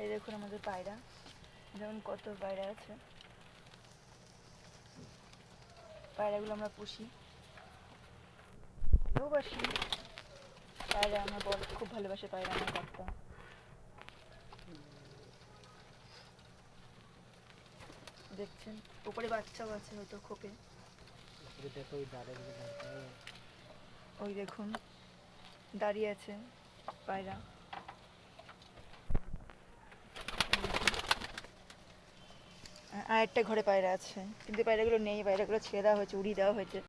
এই দেখুন আমাদের পায়রা, যেমন কত পায়রা আছে। পায়রাগুলো আমরা পুষি, ভালোবাসি। পায়রা আমার বর খুব ভালোবাসে, পায়রা আমার কর্তা। দেখছেন উপরে বাচ্চাও আছে হয়তো খোপে। ওই দেখুন দাঁড়িয়ে আছে পায়রা। আর একটা ঘরে পায়রা আছে, কিন্তু পায়রাগুলো নেই, পায়রাগুলো ছেড়ে দেওয়া হয়েছে, উড়িয়ে দেওয়া হয়েছে।